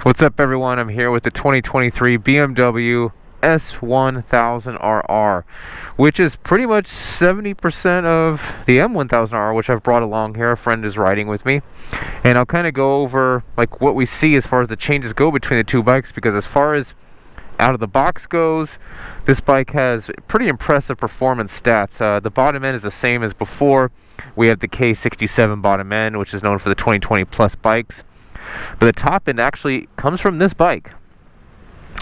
What's up, everyone? I'm here with the 2023 BMW S1000RR, which is pretty much 70% of the M1000RR, which I've brought along here. A friend is riding with me, and I'll kind of go over like what we see as far as the changes go between the two bikes, because as far as out of the box goes, this bike has pretty impressive performance stats. The bottom end is the same as before. We have the K67 bottom end, which is known for the 2020 plus bikes. But the top end actually comes from this bike.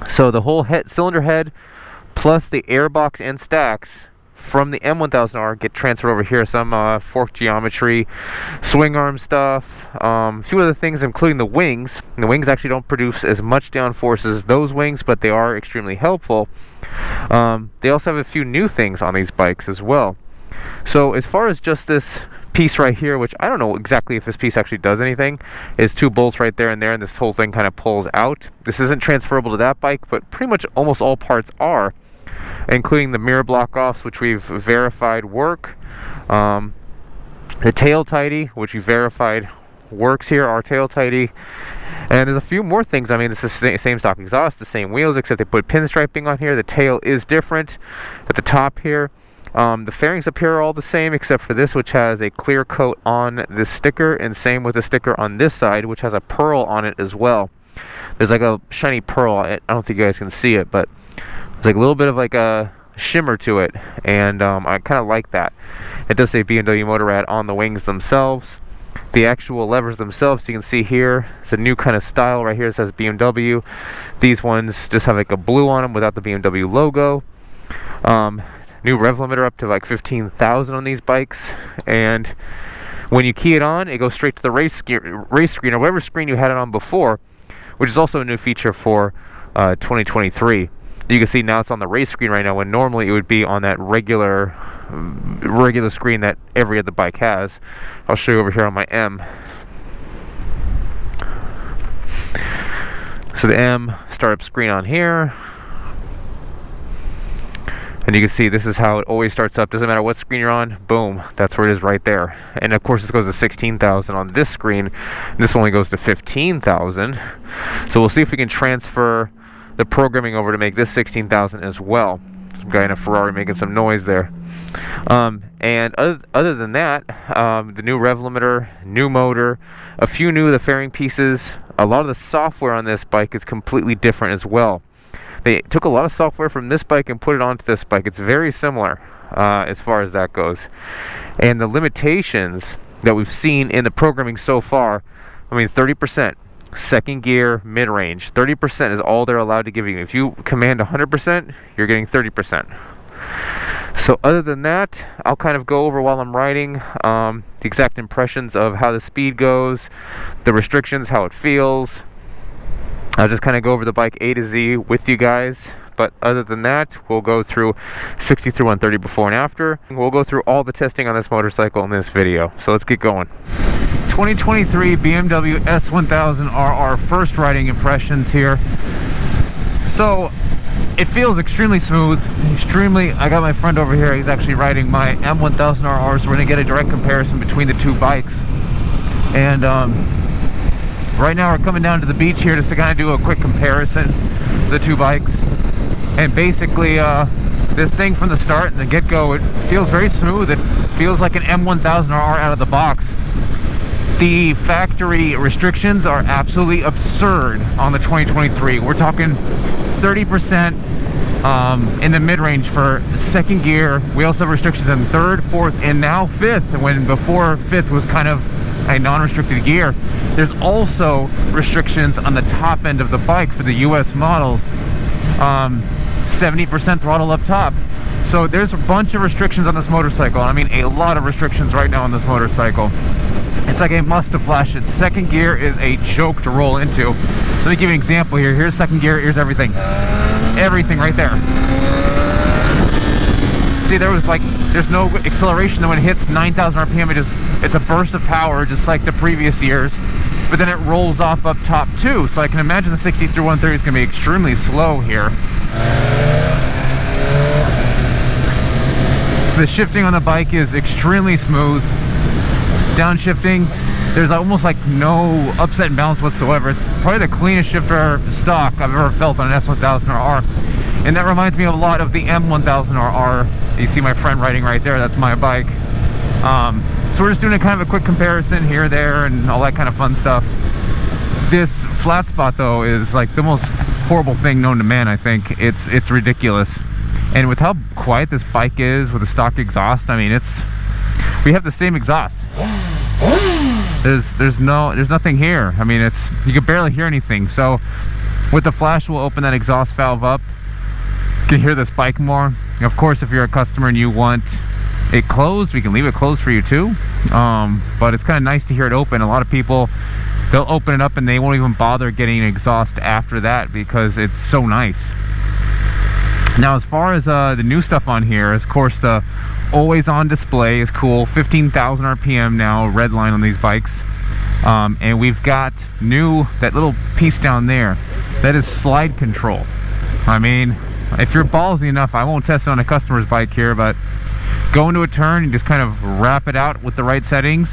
So the whole cylinder head plus the airbox and stacks from the M1000R get transferred over here. Some fork geometry, swing arm stuff, a few other things, including the wings. And the wings actually don't produce as much downforce as those wings, but they are extremely helpful. They also have a few new things on these bikes as well. So as far as just this piece right here, which I don't know exactly if this piece actually does anything, is two bolts right there and there, and this whole thing kind of pulls out. This isn't transferable to that bike, but pretty much almost all parts are, including the mirror block offs, which we've verified work. The tail tidy, which we verified works here, our tail tidy. And there's a few more things. I mean, it's the same stock exhaust, the same wheels, except they put pinstriping on here. The tail is different at the top here. The fairings up here are all the same except for this, which has a clear coat on this sticker, and same with the sticker on this side, which has a pearl on it as well. There's like a shiny pearl. I don't think you guys can see it, but there's like a little bit of like a shimmer to it, and I kind of like that. It does say BMW Motorrad on the wings themselves. The actual levers themselves, you can see here, it's a new kind of style right here. It says BMW. These ones just have like a blue on them without the BMW logo. New rev limiter up to like 15,000 on these bikes, and when you key it on, it goes straight to the race screen or whatever screen you had it on before, which is also a new feature for 2023. You can see now it's on the race screen right now, when normally it would be on that regular screen that every other bike has. I'll show you over here on my M. So the M startup screen on here. And you can see this is how it always starts up. Doesn't matter what screen you're on, boom, that's where it is right there. And of course this goes to 16,000 on this screen. This only goes to 15,000. So we'll see if we can transfer the programming over to make this 16,000 as well. Some guy in a Ferrari making some noise there. And other than that, the new rev limiter, new motor, a few new of the fairing pieces. A lot of the software on this bike is completely different as well. They took a lot of software from this bike and put it onto this bike. It's very similar as far as that goes. And the limitations that we've seen in the programming so far, I mean, 30%, second gear, mid-range. 30% is all they're allowed to give you. If you command 100%, you're getting 30%. So other than that, I'll kind of go over while I'm riding the exact impressions of how the speed goes, the restrictions, how it feels. I'll just kind of go over the bike A to Z with you guys. But other than that, we'll go through 60 through 130 before and after. We'll go through all the testing on this motorcycle in this video. So let's get going. 2023 BMW S1000RR first riding impressions here. So it feels extremely smooth. I got my friend over here. He's actually riding my M1000RR, so we're going to get a direct comparison between the two bikes. And right now we're coming down to the beach here just to kind of do a quick comparison of the two bikes. And basically this thing from the start and the get-go, it feels very smooth. It feels like an M1000RR out of the box. The factory restrictions are absolutely absurd on the 2023. We're talking 30% in the mid-range for second gear. We also have restrictions in third, fourth, and now fifth, when before fifth was kind of a non-restricted gear. There's also restrictions on the top end of the bike for the US models. 70% throttle up top. So there's a bunch of restrictions on this motorcycle. I mean, a lot of restrictions right now on this motorcycle. It's like a must to flash it. Second gear is a joke to roll into. Let me give you an example here. Here's second gear, here's everything. Everything right there. See, there's no acceleration. When it hits 9,000 RPM, it's a burst of power just like the previous years. But then it rolls off up top too. So I can imagine the 60 through 130 is going to be extremely slow here. The shifting on the bike is extremely smooth. Downshifting, There's almost like no upset and balance whatsoever. It's probably the cleanest shifter stock I've ever felt on an S1000RR. And that reminds me a lot of the M1000RR. You see my friend riding right there, that's my bike. So we're just doing a kind of a quick comparison here, there, and all that kind of fun stuff. This flat spot though is like the most horrible thing known to man, I think. It's ridiculous. And with how quiet this bike is with the stock exhaust, I mean, we have the same exhaust. There's nothing here. I mean, you can barely hear anything. So with the Flash, we'll open that exhaust valve up. You can hear this bike more. Of course, if you're a customer and you want it closed, we can leave it closed for you too. But it's kind of nice to hear it open. A lot of people, they'll open it up and they won't even bother getting an exhaust after that because it's so nice. Now, as far as the new stuff on here, of course, the always on display is cool. 15,000 RPM now, red line on these bikes. And we've got that little piece down there, that is slide control. I mean, if you're ballsy enough, I won't test it on a customer's bike here, but go into a turn and just kind of wrap it out with the right settings,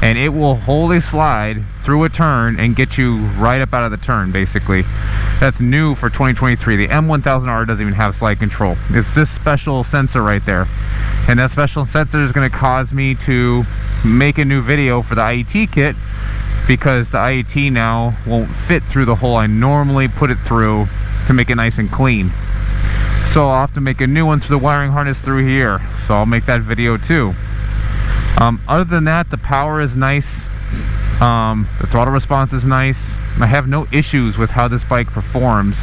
and it will wholly slide through a turn and get you right up out of the turn, basically. That's new for 2023. The M1000R doesn't even have slide control. It's this special sensor right there. And that special sensor is going to cause me to make a new video for the IET kit, because the IET now won't fit through the hole I normally put it through to make it nice and clean. So I'll have to make a new one for the wiring harness through here. So I'll make that video too. Other than that, the power is nice. The throttle response is nice. I have no issues with how this bike performs,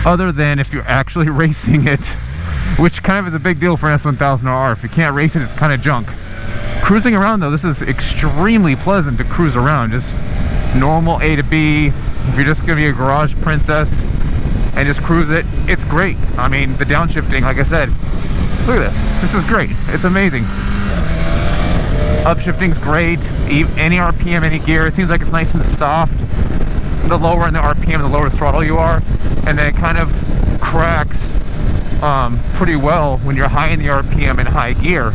other than if you're actually racing it, which kind of is a big deal for an S1000RR. If you can't race it, it's kind of junk. Cruising around though, this is extremely pleasant to cruise around. Just normal A to B. If you're just gonna be a garage princess and just cruise it, it's great. I mean, the downshifting, like I said, look at this. This is great. It's amazing. Upshifting's great. Any RPM, any gear, it seems like it's nice and soft. The lower in the RPM, the lower throttle you are, and then it kind of cracks pretty well when you're high in the RPM and high gear.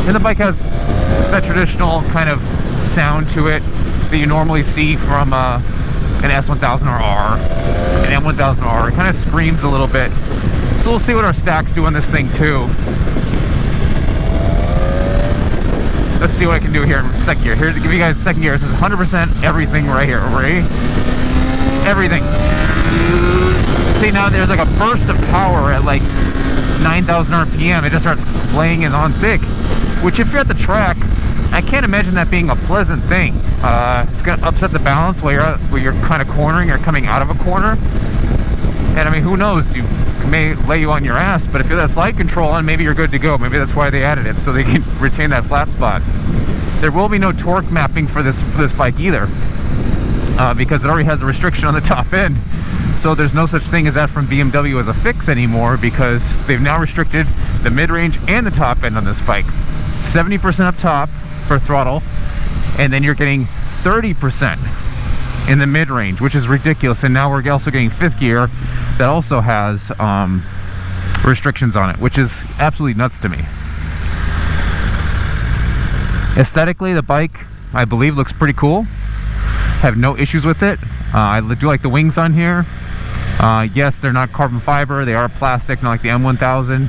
And the bike has that traditional kind of sound to it that you normally see from an S1000RR, an M1000RR. It kind of screams a little bit. So we'll see what our stacks do on this thing too. Let's see what I can do here in second gear. Here to give you guys second gear. This is 100% everything right here. Ready? Everything. See, now there's like a burst of power at like 9,000 RPM. It just starts playing and on thick. Which, if you're at the track, I can't imagine that being a pleasant thing. It's going to upset the balance while you're kind of cornering or coming out of a corner. And I mean, who knows? You may lay you on your ass, but if you're that slide control on, maybe you're good to go. Maybe that's why they added it, so they can retain that flat spot. There will be no torque mapping for this bike either, because it already has a restriction on the top end. So there's no such thing as that from BMW as a fix anymore, because they've now restricted the mid-range and the top end on this bike. 70% up top for throttle, and then you're getting 30% in the mid-range, which is ridiculous. And now we're also getting fifth gear that also has restrictions on it, which is absolutely nuts to me. Aesthetically, the bike, I believe, looks pretty cool. Have no issues with it. I do like the wings on here. Yes, they're not carbon fiber, they are plastic, not like the M1000,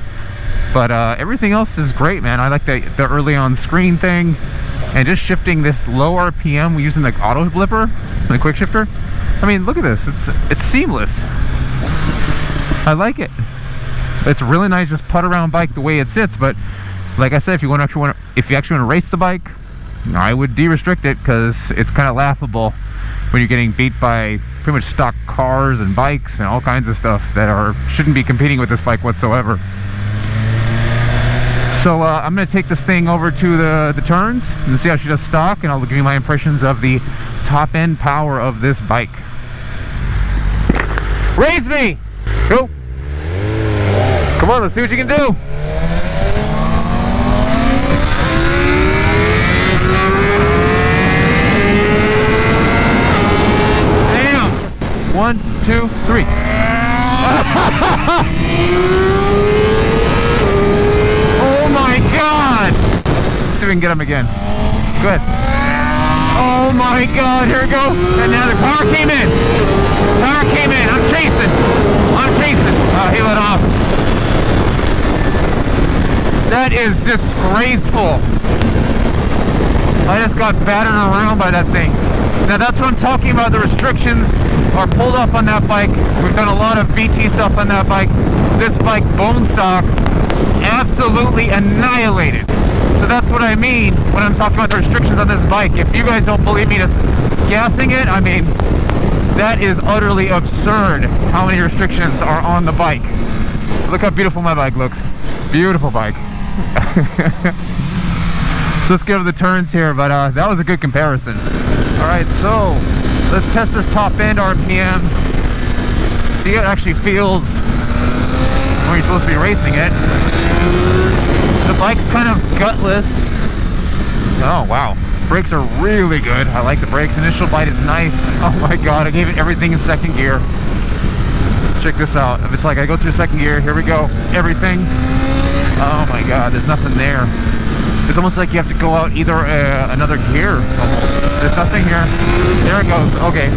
but everything else is great, man. I like the early on screen thing, and just shifting this low RPM using the auto blipper, the quick shifter. I mean, look at this, it's seamless. I like it. It's really nice, just putt around bike the way it sits. But like I said, if you actually want to race the bike, I would de-restrict it, because it's kind of laughable when you're getting beat by pretty much stock cars and bikes and all kinds of stuff that shouldn't be competing with this bike whatsoever. So I'm going to take this thing over to the turns and see how she does stock, and I'll give you my impressions of the top end power of this bike. Raise me! Go! Come on, let's see what you can do! Damn! 1, 2, 3. Oh my God! see if we can get him again. Go ahead. Oh my God, here we go. And now the power came in. Power came in. I'm chasing. Oh, he let off. That is disgraceful. I just got battered around by that thing. Now that's what I'm talking about. The restrictions are pulled off on that bike. We've done a lot of BT stuff on that bike. This bike, bone stock, absolutely annihilated. So that's what I mean when I'm talking about the restrictions on this bike. If you guys don't believe me just gassing it, I mean, that is utterly absurd how many restrictions are on the bike. Look how beautiful my bike looks. Beautiful bike. So let's get over the turns here, but that was a good comparison. Alright, so let's test this top end RPM. See how it actually feels when you're supposed to be racing it. The bike's kind of gutless. Oh wow, brakes are really good. I like the brakes. Initial bite is nice. Oh my God, I gave it everything in second gear. Check this out. If it's like I go through second gear, here we go, everything. Oh my God, there's nothing there. It's almost like you have to go out either another gear almost. There's nothing here. There it goes. Okay.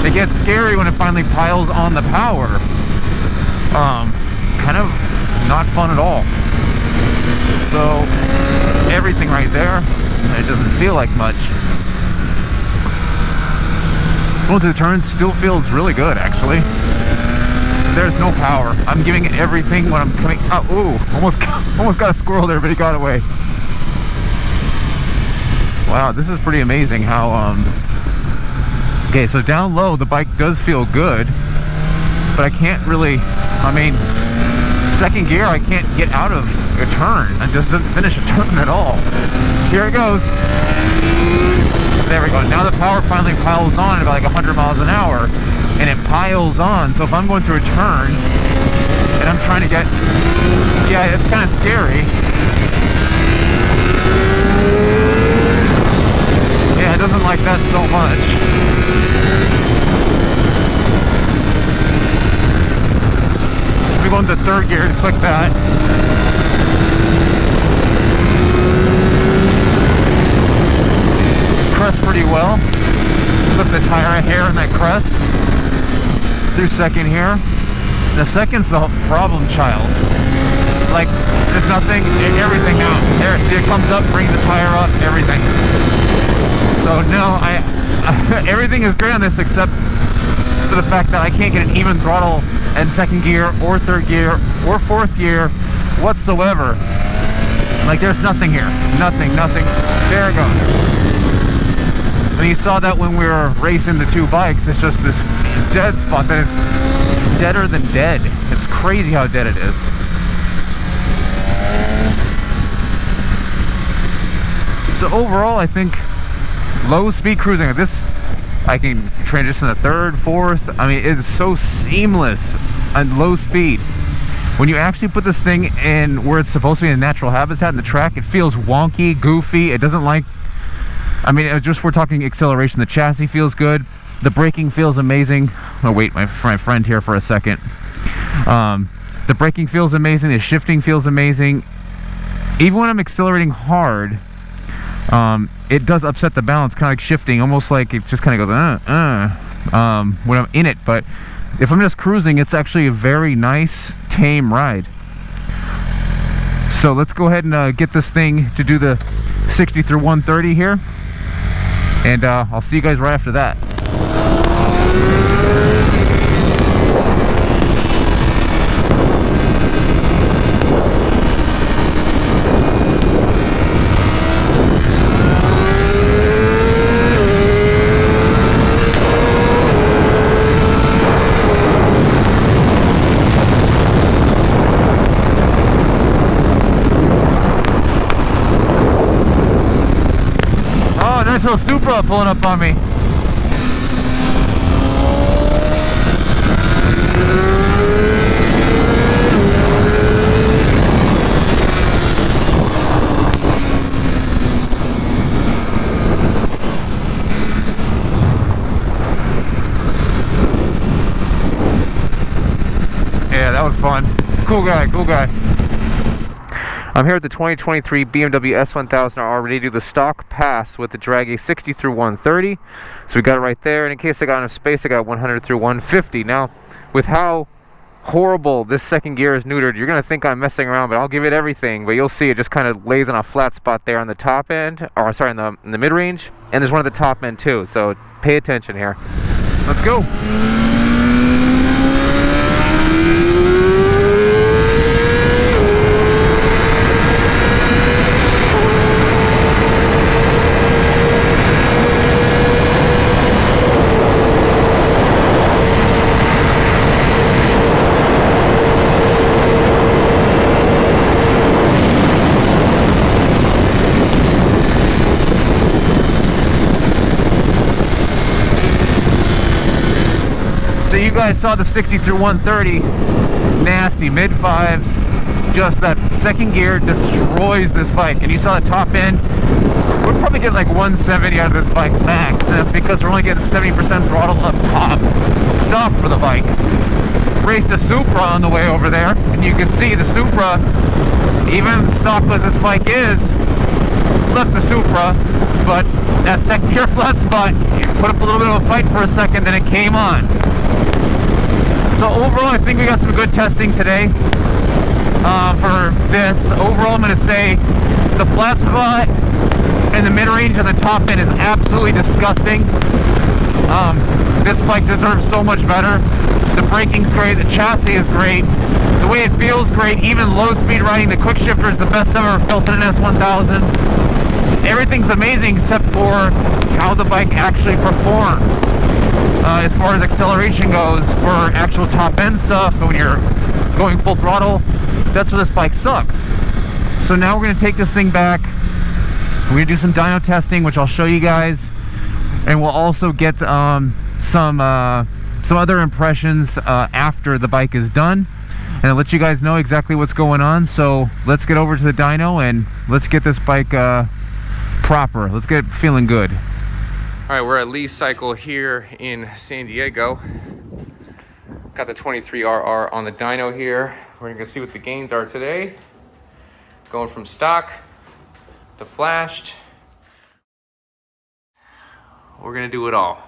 It gets scary when it finally piles on the power. Kind of not fun at all. So everything right there, it doesn't feel like much. Going to the turns still feels really good actually. There's no power. I'm giving it everything when I'm coming out. Ooh, almost got a squirrel there, but he got away. Wow, this is pretty amazing how okay, so down low the bike does feel good, but I can't really, I mean, second gear I can't get out of a turn. I just didn't finish a turn at all. Here it goes. There we go. Now the power finally piles on at about like 100 miles an hour, and it piles on. So if I'm going through a turn and I'm trying to get, yeah, it's kind of scary. Yeah, it doesn't like that so much. Let me go into third gear to click that. Crest pretty well. Flip the tire hair in that crest. Through second here. The second's the problem child. Like, there's nothing, everything out. There, see, it comes up, brings the tire up, everything. So no, everything is great on this except for the fact that I can't get an even throttle in second gear or third gear or fourth gear whatsoever. Like there's nothing here. Nothing. There it goes. When you saw that when we were racing the two bikes, it's just this dead spot that is deader than dead. It's crazy how dead it is. So overall, I think low speed cruising like this, I can transition to third, fourth. I mean, it's so seamless on low speed. When you actually put this thing in where it's supposed to be in a natural habitat in the track, it feels wonky, goofy. It doesn't like, I mean, it's just, we're talking acceleration. The chassis feels good. The braking feels amazing. Oh wait, my friend here for a second. The braking feels amazing. The shifting feels amazing. Even when I'm accelerating hard, it does upset the balance, kind of like shifting, almost like it just kind of goes when I'm in it. But if I'm just cruising, it's actually a very nice, tame ride. So let's go ahead and get this thing to do the 60 through 130 here, and I'll see you guys right after that. Nice little Supra pulling up on me. Yeah, that was fun. Cool guy, cool guy. I'm here at the 2023 BMW S1000RR ready to do the stock pass with the Dragy 60 through 130. So we got it right there, and in case I got enough space, I got 100 through 150. Now, with how horrible this second gear is neutered, you're going to think I'm messing around, but I'll give it everything. But you'll see it just kind of lays on a flat spot there on the top end, or sorry, in the mid-range, and there's one at the top end too, so pay attention here. Let's go! So you guys saw the 60 through 130, nasty mid fives, just that second gear destroys this bike. And you saw the top end, we're probably getting like 170 out of this bike max, and that's because we're only getting 70% throttle up top, stock for the bike. Raced a Supra on the way over there, and you can see the Supra, even stock as this bike is, left the Supra, but that second gear flat spot, put up a little bit of a fight for a second, then it came on. So overall, I think we got some good testing today for this. Overall, I'm going to say the flat spot and the mid-range and the top end is absolutely disgusting. This bike deserves so much better. The braking's great, the chassis is great, the way it feels great, even low speed riding, the quick shifter is the best I've ever felt in an S1000. Everything's amazing except for how the bike actually performs. As far as acceleration goes, for actual top end stuff, and when you're going full throttle, that's where this bike sucks. So now we're going to take this thing back, we're going to do some dyno testing, which I'll show you guys, and we'll also get some other impressions after the bike is done, and I'll let you guys know exactly what's going on. So let's get over to the dyno and let's get this bike proper. Let's get it feeling good. All right, we're at Lee's Cycle here in San Diego. Got the 23RR on the dyno here. We're gonna see what the gains are today. Going from stock to flashed. We're gonna do it all.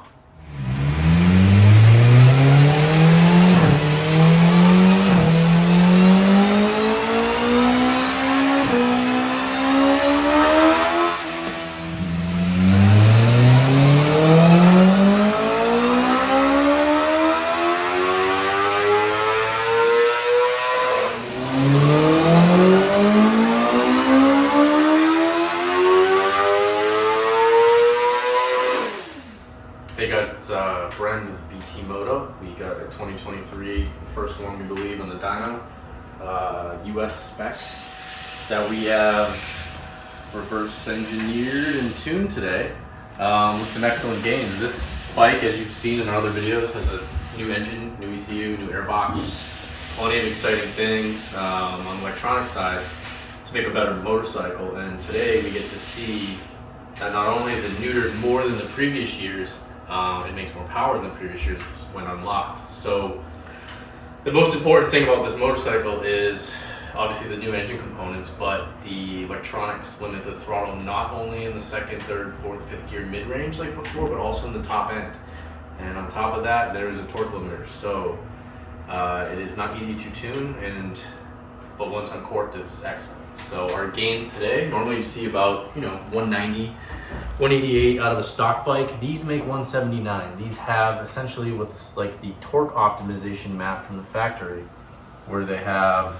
Hey guys, it's Bren with BT Moto. We got a 2023, the first one we believe on the dyno, US spec that we have reverse engineered and tuned today with some excellent gains. This bike, as you've seen in our other videos, has a new engine, new ECU, new airbox, plenty of exciting things on the electronic side to make a better motorcycle. And today we get to see that not only is it neutered more than the previous years, it makes more power than the previous years when unlocked. So the most important thing about this motorcycle is obviously the new engine components, but the electronics limit the throttle not only in the second, third, fourth, fifth gear mid-range like before, but also in the top end. And on top of that, there is a torque limiter. So it is not easy to tune, but once uncorked, it's excellent. So our gains today, normally you see about 190, 188 out of a stock bike. These make 179. These have essentially what's like the torque optimization map from the factory, where they have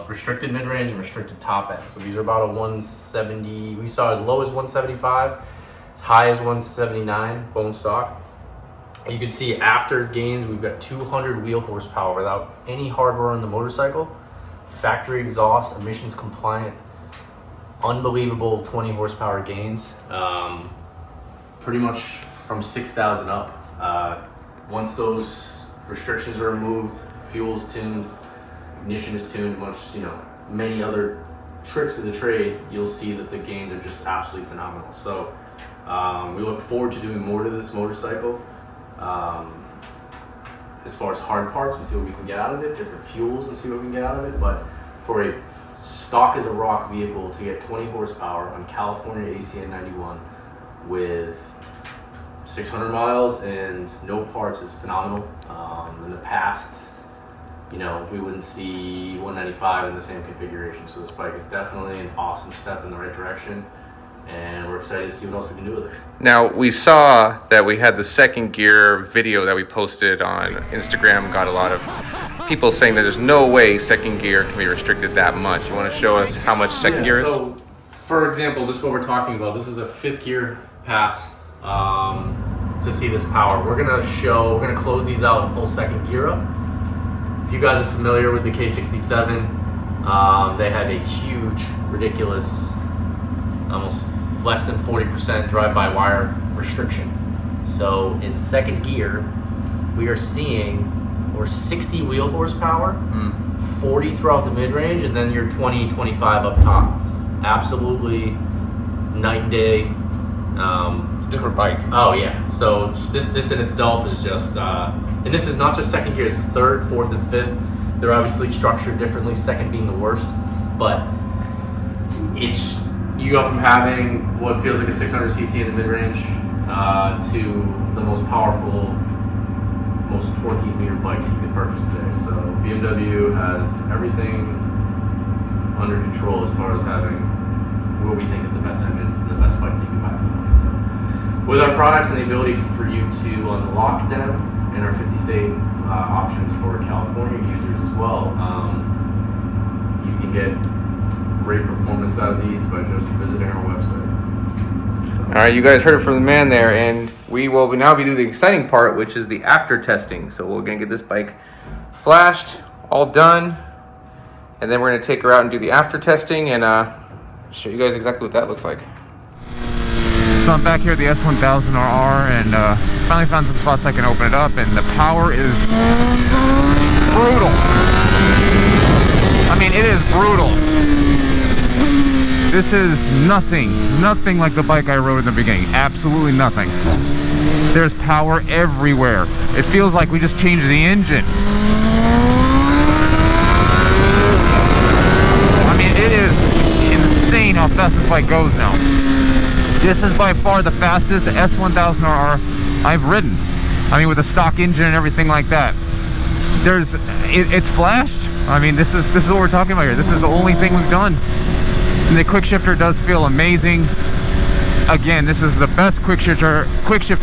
restricted mid-range and restricted top end. So these are about a 170. We saw as low as 175, as high as 179 bone stock. You can see after gains, we've got 200 wheel horsepower without any hardware on the motorcycle. Factory exhaust, emissions compliant, unbelievable 20 horsepower gains. Pretty much from 6,000 up. Once those restrictions are removed, fuel's tuned, ignition is tuned, many other tricks of the trade, you'll see that the gains are just absolutely phenomenal. So we look forward to doing more to this motorcycle. As far as hard parts and see what we can get out of it, different fuels and see what we can get out of it. But for a stock as a rock vehicle to get 20 horsepower on California ACN 91 with 600 miles and no parts is phenomenal. In the past, you know, we wouldn't see 195 in the same configuration, so this bike is definitely an awesome step in the right direction, and we're excited to see what else we can do with it. Now, we saw that we had the second gear video that we posted on Instagram, got a lot of people saying that there's no way second gear can be restricted that much. You want to show us how much second gear is? So, for example, this is what we're talking about. This is a 5th gear pass to see this power. We're gonna close these out and pull second gear up. If you guys are familiar with the K67, they had a huge, ridiculous, almost less than 40% drive-by-wire restriction. So in second gear, we are seeing over 60 wheel horsepower, 40 throughout the mid-range, and then your 20, 25 up top. Absolutely night and day. It's a different bike. Oh yeah, so just this in itself is just, and this is not just second gear, this is 3rd, 4th, and 5th. They're obviously structured differently, 2nd being the worst, but it's, you go from having what feels like a 600cc in the mid-range to the most powerful, most torquey meter bike that you can purchase today. So BMW has everything under control as far as having what we think is the best engine and the best bike you can buy for the money. So with our products and the ability for you to unlock them and our 50-state options for California users as well, you can get great performance out of these by just visiting our website. All right, you guys heard it from the man there, and we will now be doing the exciting part, which is the after testing. So we're gonna get this bike flashed, all done, and then we're gonna take her out and do the after testing and show you guys exactly what that looks like. So I'm back here at the S1000RR and finally found some spots I can open it up, and the power is brutal. I mean, it is brutal. This is nothing like the bike I rode in the beginning. Absolutely nothing. There's power everywhere. It feels like we just changed the engine. I mean, it is insane how fast this bike goes now. This is by far the fastest S1000RR I've ridden. I mean, with a stock engine and everything like that. It's flashed. I mean, this is what we're talking about here. This is the only thing we've done. And the quick shifter does feel amazing. Again, this is the best quick shifter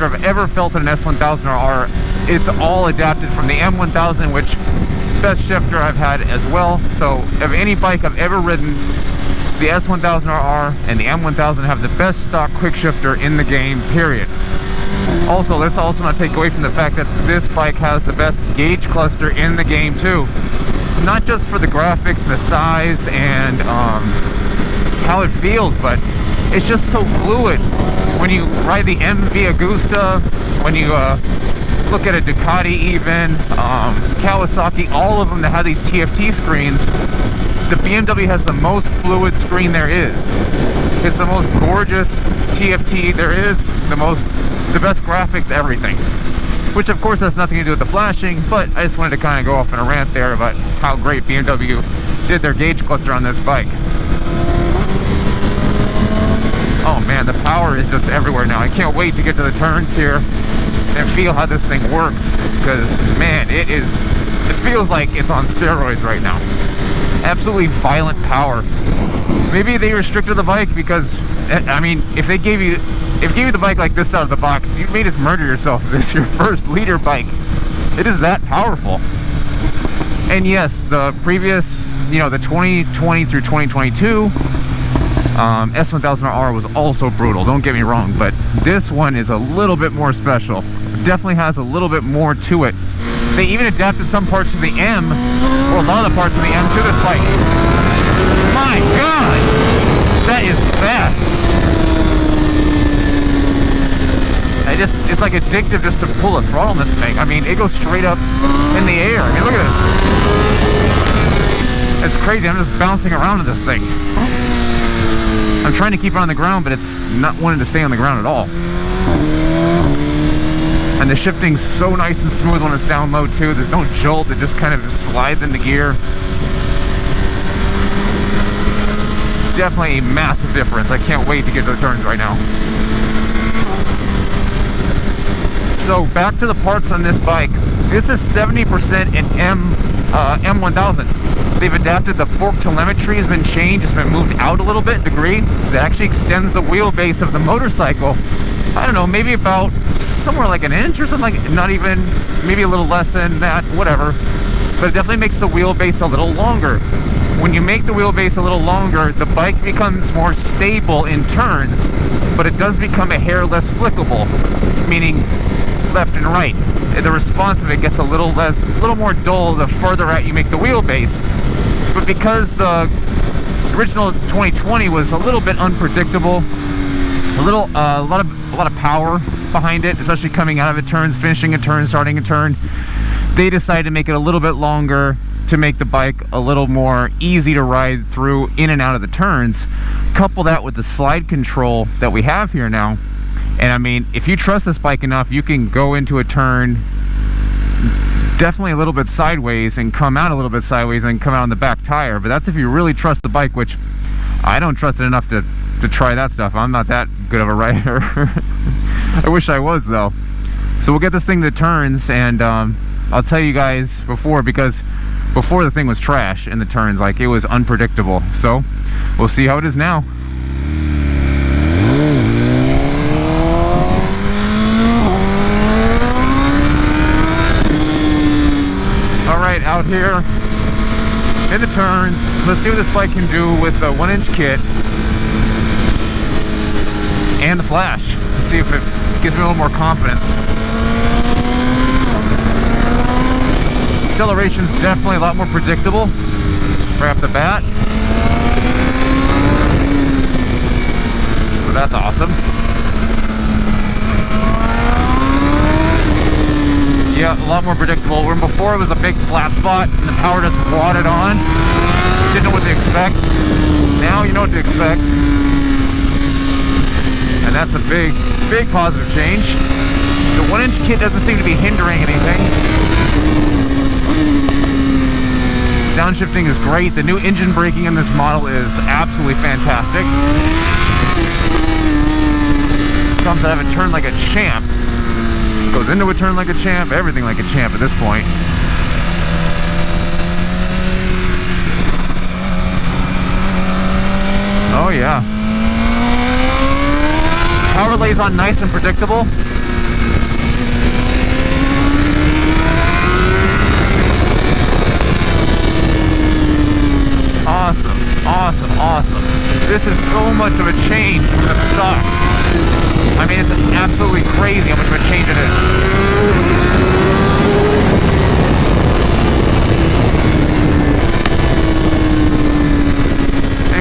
I've ever felt in an S1000RR. It's all adapted from the M1000, which best shifter I've had as well. So of any bike I've ever ridden, the S1000RR and the M1000 have the best stock quick shifter in the game, period. Also, let's also not take away from the fact that this bike has the best gauge cluster in the game too. Not just for the graphics and the size and how it feels, but it's just so fluid. When you ride the MV Agusta, when you look at a Ducati even, Kawasaki, all of them that have these TFT screens, the BMW has the most fluid screen there is. It's the most gorgeous TFT there is, the best graphics, everything. Which of course has nothing to do with the flashing, but I just wanted to kind of go off on a rant there about how great BMW did their gauge cluster on this bike. Oh man, the power is just everywhere now. I can't wait to get to the turns here and feel how this thing works, because man, it feels like it's on steroids right now. Absolutely violent power. Maybe they restricted the bike because, I mean, if they gave you the bike like this out of the box, you may just murder yourself. This is your first liter bike. It is that powerful. And yes, the previous, you know, the 2020 through 2022 S1000RR was also brutal, don't get me wrong, but this one is a little bit more special. It definitely has a little bit more to it. They even adapted some parts of the M, or a lot of the parts of the M, to this bike. My God! That is fast! It's like addictive just to pull a throttle on this thing. I mean, it goes straight up in the air. I mean, look at this. It's crazy. I'm just bouncing around in this thing. I'm trying to keep it on the ground, but it's not wanting to stay on the ground at all. And the shifting's so nice and smooth when it's down low too. There's no jolt. It just kind of slides into gear. definitely a massive difference. I can't wait to get to the turns right now. So back to the parts on this bike. This is 70% an M1000. They've adapted the fork telemetry, has been changed, it's been moved out a little bit in degree. That actually extends the wheelbase of the motorcycle. I don't know, maybe about somewhere like an inch or something, like, not even, maybe a little less than that, whatever. But it definitely makes the wheelbase a little longer. When you make the wheelbase a little longer, the bike becomes more stable in turns, but it does become a hair less flickable, meaning left and right. The response of it gets a little more dull the further out you make the wheelbase. But because the original 2020 was a little bit unpredictable, a lot of power behind it, especially coming out of a turn, finishing a turn, starting a turn, they decided to make it a little bit longer to make the bike a little more easy to ride through in and out of the turns. Couple that with the slide control that we have here now, and I mean, if you trust this bike enough, you can go into a turn definitely a little bit sideways and come out a little bit sideways and come out on the back tire. But that's if you really trust the bike, which I don't trust it enough to try that stuff. I'm not that good of a rider. I wish I was though. So we'll get this thing to turns, and I'll tell you guys because before the thing was trash in the turns, like it was unpredictable. So we'll see how it is now. Alright, out here in the turns, let's see what this bike can do with the 1-inch kit and the Flash. Let's see if it gives me a little more confidence. Acceleration's definitely a lot more predictable right off the bat. So that's awesome. Yeah, a lot more predictable. When before it was a big flat spot and the power just wadded on. Didn't know what to expect. Now you know what to expect. And that's a big positive change. The 1-inch kit doesn't seem to be hindering anything. Downshifting is great. The new engine braking in this model is absolutely fantastic. Comes out of a turn like a champ. Goes into a turn like a champ. Everything like a champ at this point. Oh yeah. Power lays on nice and predictable. Awesome. This is so much of a change from the stock. I mean, it's absolutely crazy how much of a change it is.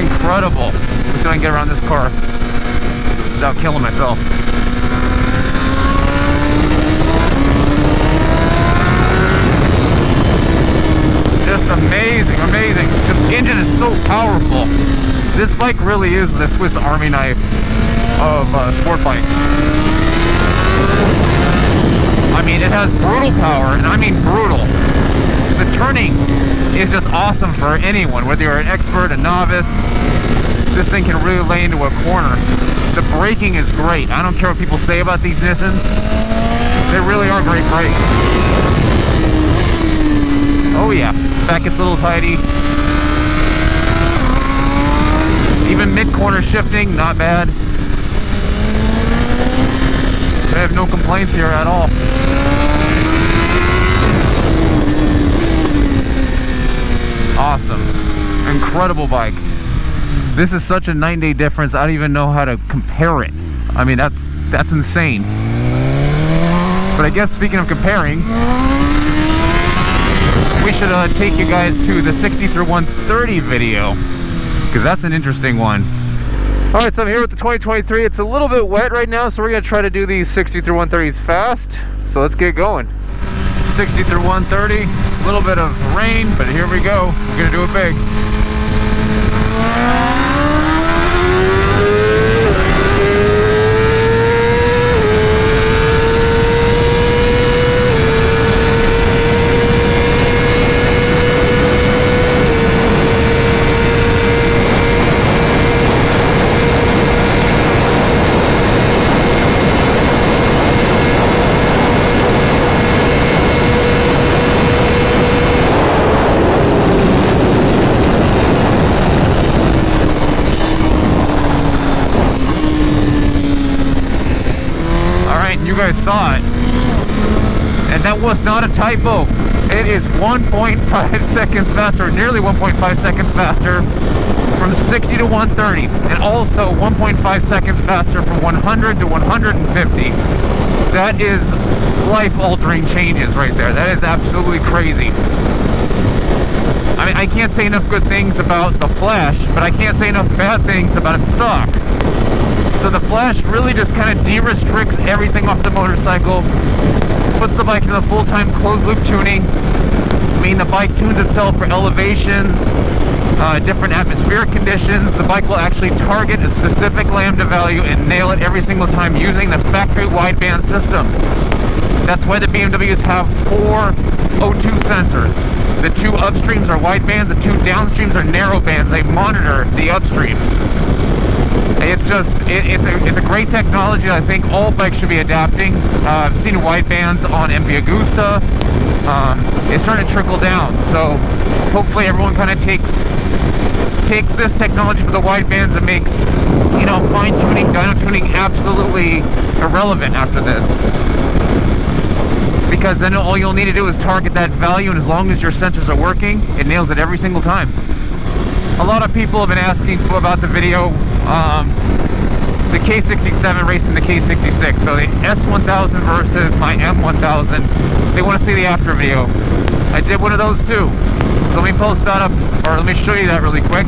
Incredible. Let's see if I can get around this car without killing myself. Just amazing. The engine is so powerful. This bike really is the Swiss Army knife of sport bikes. I mean, it has brutal power, and I mean brutal. The turning is just awesome for anyone, whether you're an expert, a novice. This thing can really lay into a corner. The braking is great. I don't care what people say about these Nissans. They really are great brakes. Oh yeah, back gets a little tighty. Even mid-corner shifting, not bad. I have no complaints here at all. Awesome. Incredible bike. This is such a 9-day difference, I don't even know how to compare it. I mean, that's insane. But I guess speaking of comparing, we should take you guys to the 60 through 130 video, because that's an interesting one. Alright, so I'm here with the 2023. It's a little bit wet right now, so we're going to try to do these 60 through 130s fast. So let's get going. 60 through 130, a little bit of rain, but here we go. We're going to do it big. and you guys saw it. And that was not a typo. It is 1.5 seconds faster, nearly 1.5 seconds faster from 60 to 130, and also 1.5 seconds faster from 100 to 150. That is life-altering changes right there. That is absolutely crazy. I mean, I can't say enough good things about the Flash, but I can't say enough bad things about its stock. So the Flash really just kind of de-restricts everything off the motorcycle, puts the bike in a full-time closed-loop tuning. I mean, the bike tunes itself for elevations, different atmospheric conditions. The bike will actually target a specific lambda value and nail it every single time using the factory wideband system. That's why the BMWs have 4 O2 sensors. The 2 upstreams are wideband, the 2 downstreams are narrow bands. They monitor the upstreams. It's just, it's a great technology that I think all bikes should be adapting. I've seen widebands on MV Agusta. It's starting to trickle down. So hopefully everyone kind of takes this technology for the widebands and makes, you know, fine-tuning, dyno tuning absolutely irrelevant after this. Because then all you'll need to do is target that value, and as long as your sensors are working, it nails it every single time. A lot of people have been asking about the video, the K67 racing the K66, so the S1000 versus my M1000. They want to see the after video. I did one of those too, so let me post that up, or let me show you that really quick.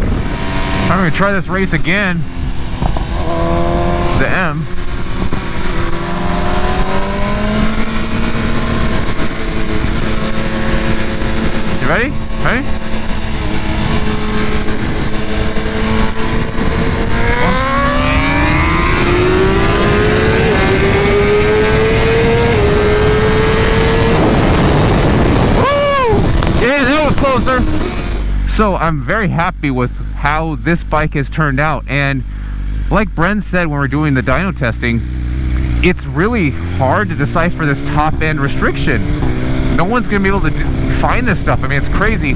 I'm going to try this race again, the M. You ready? Ready? Yeah, that was closer. So I'm very happy with how this bike has turned out, and like Bren said when we were doing the dyno testing, it's really hard to decipher this top end restriction. No one's gonna be able to find this stuff. I mean, it's crazy.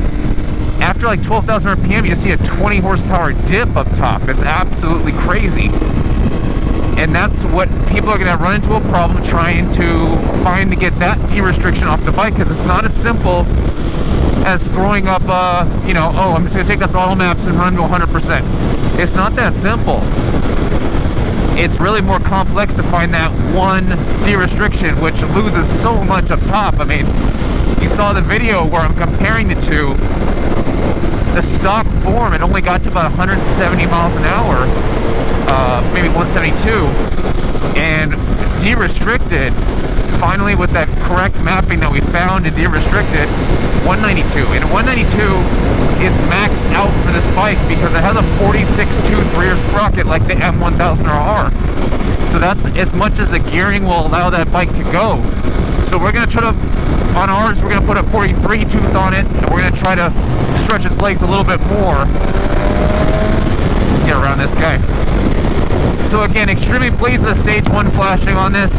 After like 12,000 RPM, you see a 20 horsepower dip up top. That's absolutely crazy. And that's what people are gonna run into a problem trying to get that de-restriction off the bike, because it's not as simple as throwing up, you know, oh, I'm just gonna take the throttle maps and run to 100%. It's not that simple. It's really more complex to find that one de-restriction, which loses so much up top. I mean, you saw the video where I'm comparing the two. The stock form, it only got to about 170 miles an hour, maybe 172, and de-restricted, finally with that correct mapping that we found in de-restricted, 192. And 192 is maxed out for this bike because it has a 46-tooth rear sprocket like the M1000RR. So that's as much as the gearing will allow that bike to go. So we're going to try to, on ours, we're going to put a 43 tooth on it, and we're going to try to stretch its legs a little bit more. Get around this guy. So again, extremely pleased with the stage 1 flashing on this.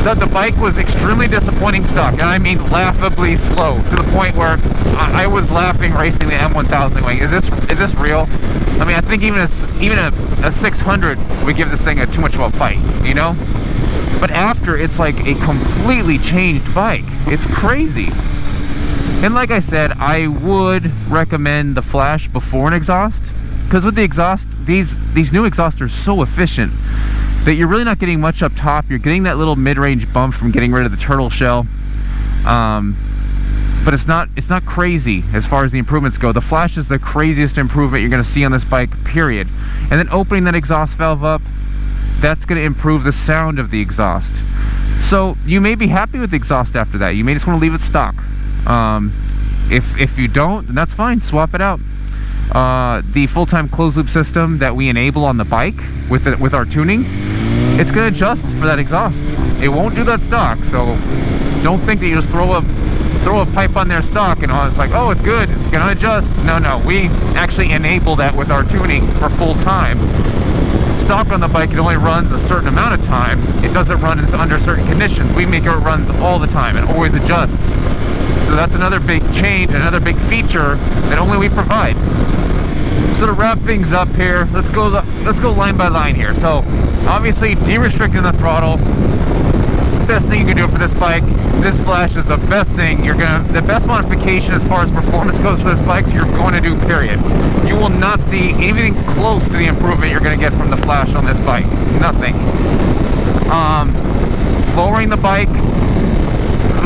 The bike was extremely disappointing stock, and I mean laughably slow, to the point where I was laughing racing the M1000 going, is this real? I mean, I think even a 600 would give this thing too much of a fight, you know? But after, it's like a completely changed bike. It's crazy. And like I said, I would recommend the Flash before an exhaust, because with the exhaust, these new exhausts are so efficient that you're really not getting much up top. You're getting that little mid-range bump from getting rid of the turtle shell, but it's not crazy as far as the improvements go. The Flash is the craziest improvement you're going to see on this bike, period. And then opening that exhaust valve up, that's going to improve the sound of the exhaust. So you may be happy with the exhaust after that. You may just want to leave it stock. If you don't, then that's fine. Swap it out. The full-time closed-loop system that we enable on the bike with our tuning, it's going to adjust for that exhaust. It won't do that stock. So don't think that you just throw a pipe on their stock and it's like, oh, it's good, it's going to adjust. No, we actually enable that with our tuning for full time. Stock on the bike, it only runs a certain amount of time. It doesn't run under certain conditions. We make it runs all the time and always adjusts. So that's another big change, another big feature that only we provide. So to wrap things up here, let's go line by line here. So obviously de-restricting the throttle, best thing you can do for this bike. This Flash is the best thing the best modification as far as performance goes for this bike you're going to do, period. You will not see anything close to the improvement you're going to get from the Flash on this bike. Nothing. Lowering the bike,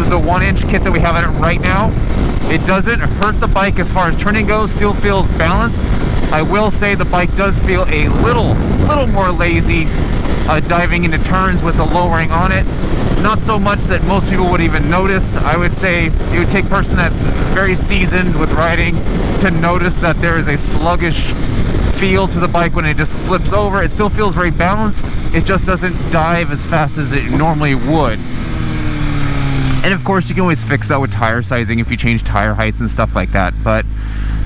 the 1-inch kit that we have in it right now, it doesn't hurt the bike as far as turning goes, still feels balanced. I will say the bike does feel a little more lazy diving into turns with the lowering on it. Not so much that most people would even notice. I would say it would take a person that's very seasoned with riding to notice that there is a sluggish feel to the bike when it just flips over. It still feels very balanced. It just doesn't dive as fast as it normally would. And of course you can always fix that with tire sizing if you change tire heights and stuff like that, but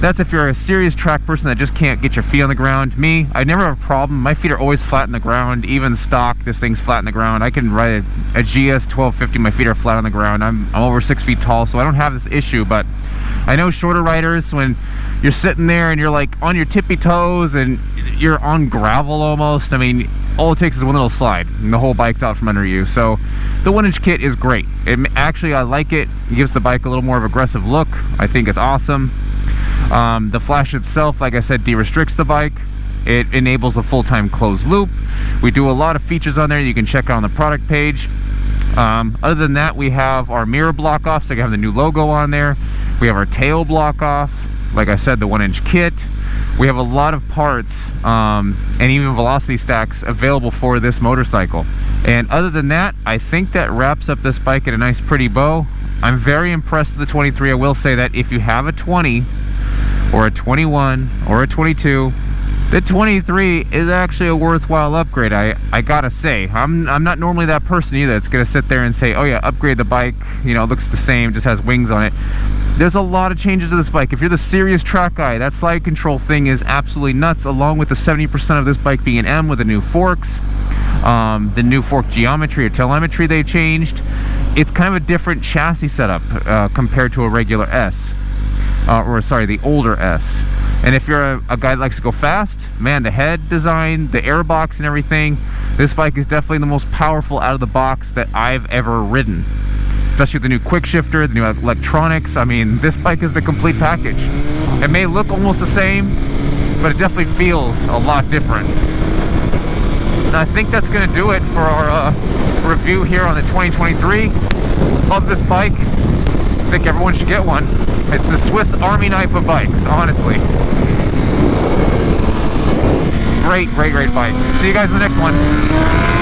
that's if you're a serious track person that just can't get your feet on the ground. Me, I never have a problem. My feet are always flat on the ground. Even stock, this thing's flat on the ground. I can ride a GS 1250, my feet are flat on the ground. I'm over 6 feet tall, so I don't have this issue, but I know shorter riders, when you're sitting there and you're like on your tippy toes and you're on gravel almost, I mean, all it takes is one little slide and the whole bike's out from under you. So the 1-inch kit is great. Actually, I like it. It gives the bike a little more of an aggressive look. I think it's awesome. The Flash itself, like I said, de-restricts the bike. It enables a full-time closed loop. We do a lot of features on there you can check out on the product page. Other than that, we have our mirror block off, so you have the new logo on there. We have our tail block off, like I said, the 1-inch kit. We have a lot of parts and even velocity stacks available for this motorcycle. And other than that, I think that wraps up this bike in a nice pretty bow. I'm very impressed with the 23. I will say that if you have a 20 or a 21 or a 22, the 23 is actually a worthwhile upgrade. I gotta say, I'm not normally that person either that's gonna sit there and say, oh yeah, upgrade the bike, you know, it looks the same, just has wings on it. There's a lot of changes to this bike. If you're the serious track guy, that slide control thing is absolutely nuts, along with the 70% of this bike being M with the new forks, the new fork geometry or telemetry they changed. It's kind of a different chassis setup compared to a regular S, or sorry, the older S. And if you're a guy that likes to go fast, man, the head design, the airbox and everything, this bike is definitely the most powerful out of the box that I've ever ridden. Especially with the new quick shifter, the new electronics. I mean, this bike is the complete package. It may look almost the same, but it definitely feels a lot different. And I think that's going to do it for our review here on the 2023. Love this bike. I think everyone should get one. It's the Swiss Army knife of bikes, honestly. Great bike. See you guys in the next one.